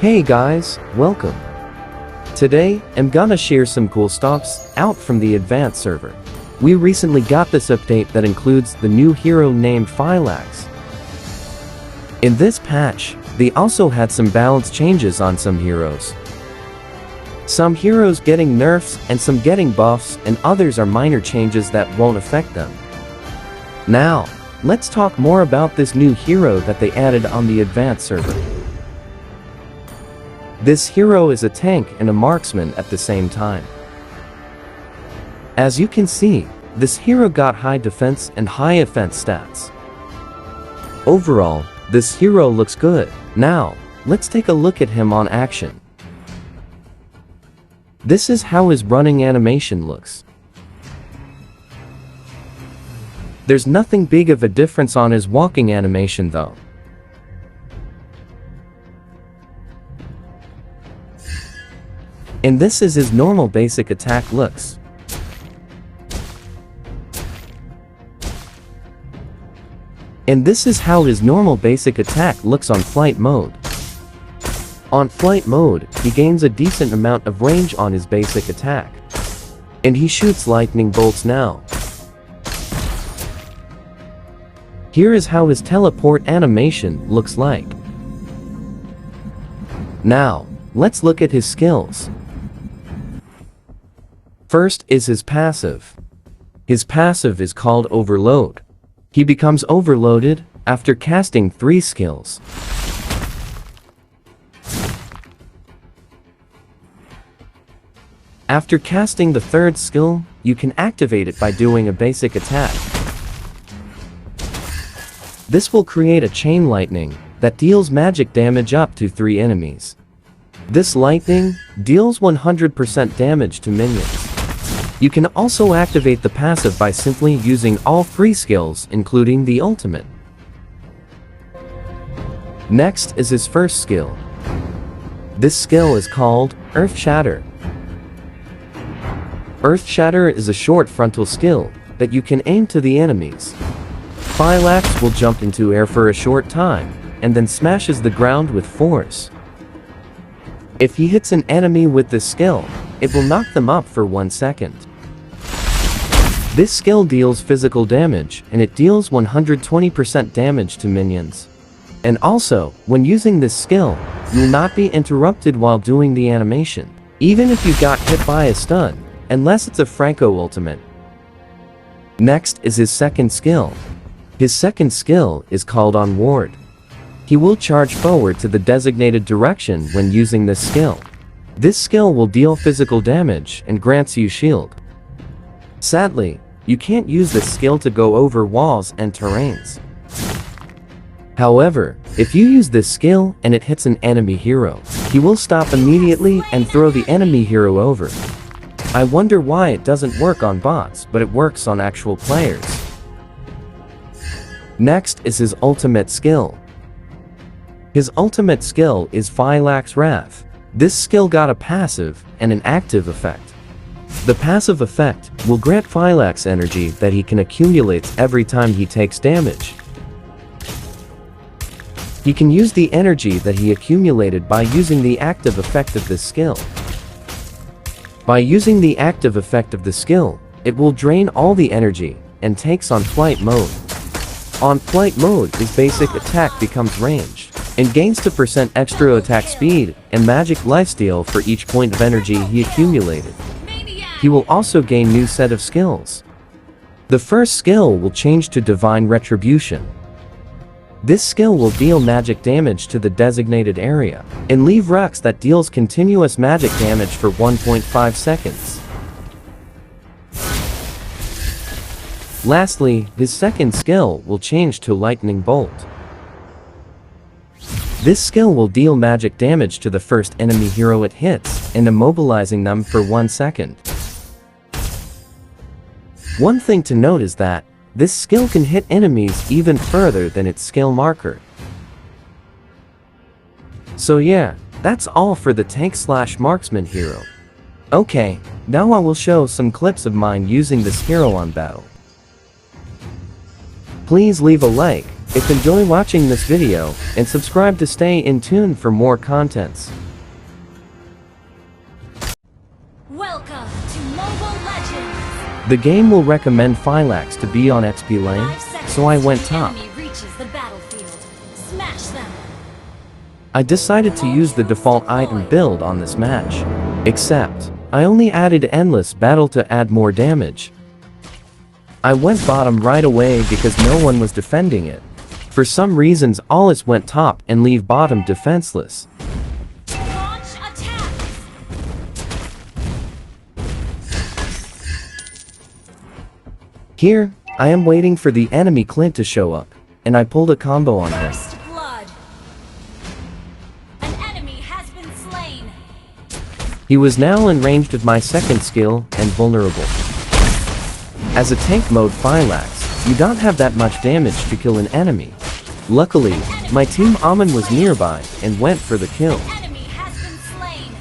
Hey guys, welcome. Today, I'm gonna share some cool stuffs out from the advanced server. We recently got this update that includes the new hero named Phylax. In this patch, they also had some balance changes on some heroes. Some heroes getting nerfs and some getting buffs, and others are minor changes that won't affect them. Now, let's talk more about this new hero that they added on the advanced server. This hero is a tank and a marksman at the same time. As you can see, this hero got high defense and high offense stats. Overall, this hero looks good. Now, let's take a look at him on action. This is how his running animation looks. There's nothing big of a difference on his walking animation though. And this is his normal basic attack looks. And this is how his normal basic attack looks on flight mode. On flight mode, he gains a decent amount of range on his basic attack. And he shoots lightning bolts now. Here is how his teleport animation looks like. Now, let's look at his skills. First is his passive. His passive is called Overload. He becomes overloaded after casting 3 skills. After casting the 3rd skill, you can activate it by doing a basic attack. This will create a chain lightning that deals magic damage up to 3 enemies. This lightning deals 100% damage to minions. You can also activate the passive by simply using all 3 skills, including the ultimate. Next is his first skill. This skill is called Earth Shatter. Earth Shatter is a short frontal skill that you can aim to the enemies. Phylax will jump into air for a short time, and then smashes the ground with force. If he hits an enemy with this skill, it will knock them up for 1 second. This skill deals physical damage, and it deals 120% damage to minions. And also, when using this skill, you will not be interrupted while doing the animation, even if you got hit by a stun, unless it's a Franco ultimate. Next is his second skill. His second skill is called Onward. He will charge forward to the designated direction when using this skill. This skill will deal physical damage and grants you shield. Sadly, you can't use this skill to go over walls and terrains. However, if you use this skill and it hits an enemy hero, he will stop immediately and throw the enemy hero over. I wonder why it doesn't work on bots, but it works on actual players. Next is his ultimate skill. His ultimate skill is Phylax Wrath. This skill got a passive and an active effect. The passive effect will grant Phylax energy that he can accumulate every time he takes damage. He can use the energy that he accumulated by using the active effect of this skill. By using the active effect of the skill, it will drain all the energy and takes on flight mode. On flight mode, his basic attack becomes ranged and gains 2% extra attack speed and magic lifesteal for each point of energy he accumulated. He will also gain new set of skills. The first skill will change to Divine Retribution. This skill will deal magic damage to the designated area and leave wrecks that deals continuous magic damage for 1.5 seconds. Lastly, his second skill will change to Lightning Bolt. This skill will deal magic damage to the first enemy hero it hits and immobilizing them for 1 second. One thing to note is that this skill can hit enemies even further than its skill marker. So yeah, that's all for the tank/marksman hero. Okay, now I will show some clips of mine using this hero on battle. Please leave a like, If you enjoy watching this video, and subscribe to stay in tune for more contents. Welcome to Mobile Legends! The game will recommend Phylax to be on XP lane, 5 seconds so I went till top. the enemy reaches the battlefield. Smash them! I decided to use the default item build on this match. Except, I only added Endless Battle to add more damage. I went bottom right away because no one was defending it. For some reasons Alice went top and leave bottom defenseless. Launch attack! Here, I am waiting for the enemy Clint to show up, and I pulled a combo on him. First blood! An enemy has been slain! He was now in range of my second skill and vulnerable. As a tank mode Phylax, you don't have that much damage to kill an enemy. Luckily, my team Amun was nearby and went for the kill. An enemy has been slain!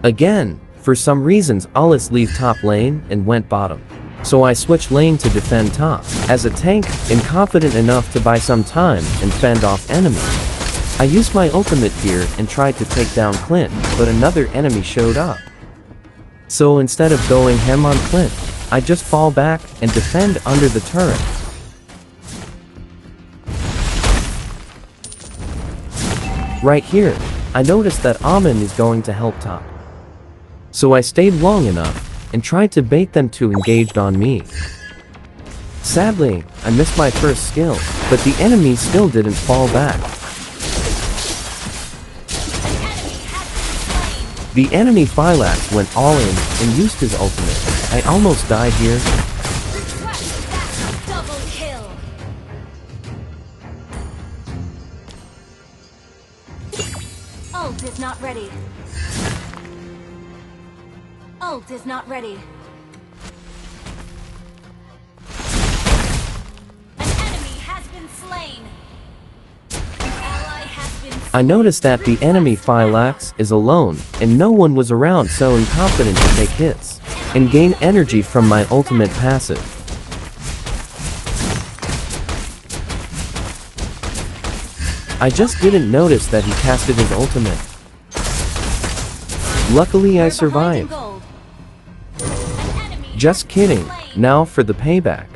Again, for some reasons Alice leave top lane and went bottom. So I switched lane to defend top. As a tank, and confident enough to buy some time and fend off enemies. I used my ultimate here and tried to take down Clint, but another enemy showed up. So instead of going hem on Clint, I just fall back and defend under the turret. Right here, I noticed that Amun is going to help top. So I stayed long enough and tried to bait them to engage on me. Sadly, I missed my first skill, but the enemy still didn't fall back. The enemy Phylax went all in and used his ultimate. I almost died here. Request backup double kill! Ult is not ready. Ult is not ready. An enemy has been slain. An ally has been slain. I noticed that the enemy Phylax is alone and no one was around, so I'm confident to take hits and gain energy from my ultimate passive. I just didn't notice that he casted his ultimate. Luckily I We're behind in survived. gold. An enemy Just has been kidding, slain. now for the payback.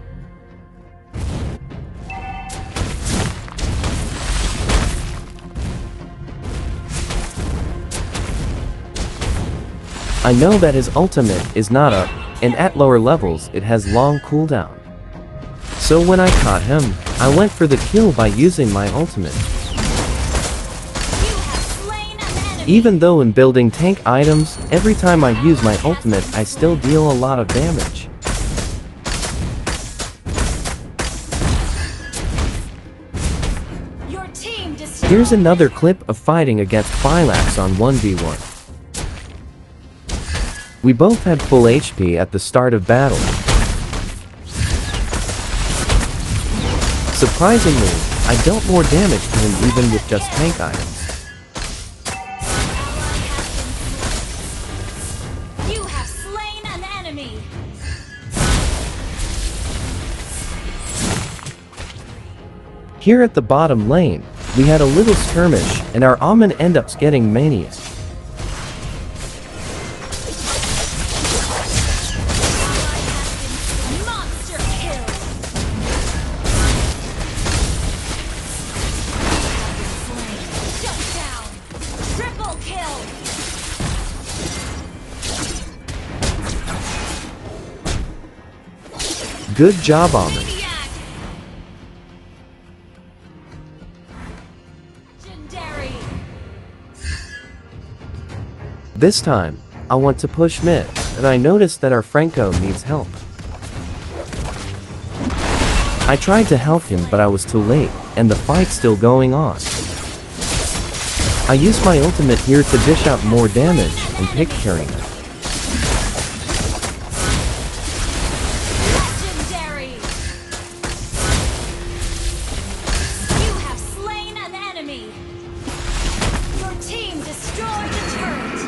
I know that his ultimate is not up, and at lower levels it has long cooldown. So when I caught him, I went for the kill by using my ultimate. You have slain an enemy. Even though in building tank items, every time I use my ultimate I still deal a lot of damage. Your team destroyed. Here's another clip of fighting against Phylax on 1v1. We both had full HP at the start of battle. Surprisingly, I dealt more damage to him even with just tank items. You have slain an enemy. Here at the bottom lane, we had a little skirmish and our Amun ends up getting Mania. Monster kill. Shut down. Triple kill. Good job, Amun. Legendary. This time, I want to push mid, and I noticed that our Franco needs help. I tried to help him but I was too late, and the fight's still going on. I used my ultimate here to dish out more damage and pick carry him. Legendary. You have slain an enemy. Your team destroyed a turret.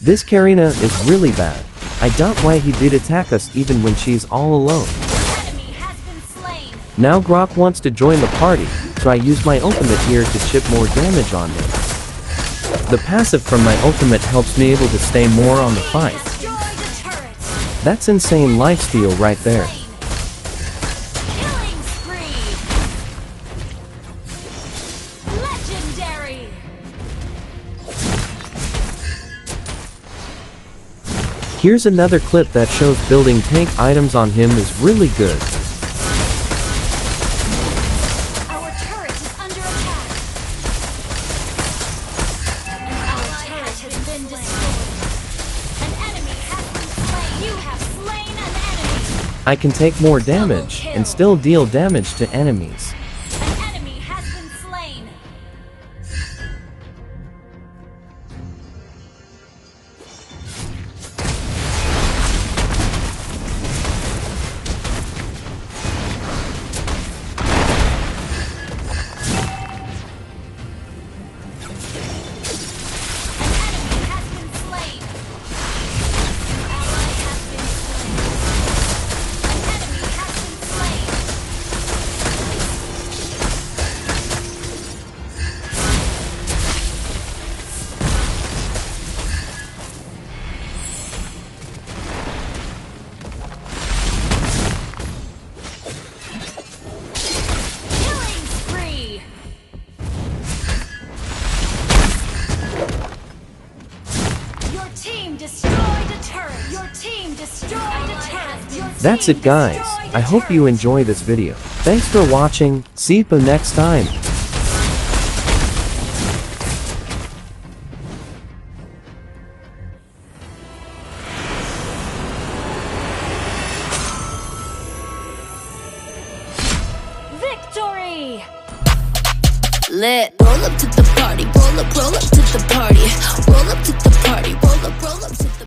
This Karina is really bad. I doubt why he did attack us even when she's all alone. Enemy has been slain. Now Grok wants to join the party, so I use my ultimate here to chip more damage on him. The passive from my ultimate helps me able to stay more on the fight. Destroy the turret. That's insane lifesteal right there. Killing spree. Legendary. Here's another clip that shows building tank items on him is really good. Our turret is under attack. Our turret has been destroyed. An enemy has been slain. You have slain an enemy. I can take more damage and still deal damage to enemies. An enemy has been slain. That's it guys, I hope you enjoy this video. Thanks for watching, see you next time. Victory! Lit. Roll up to the party, roll up to the party, roll up to the party, roll up to the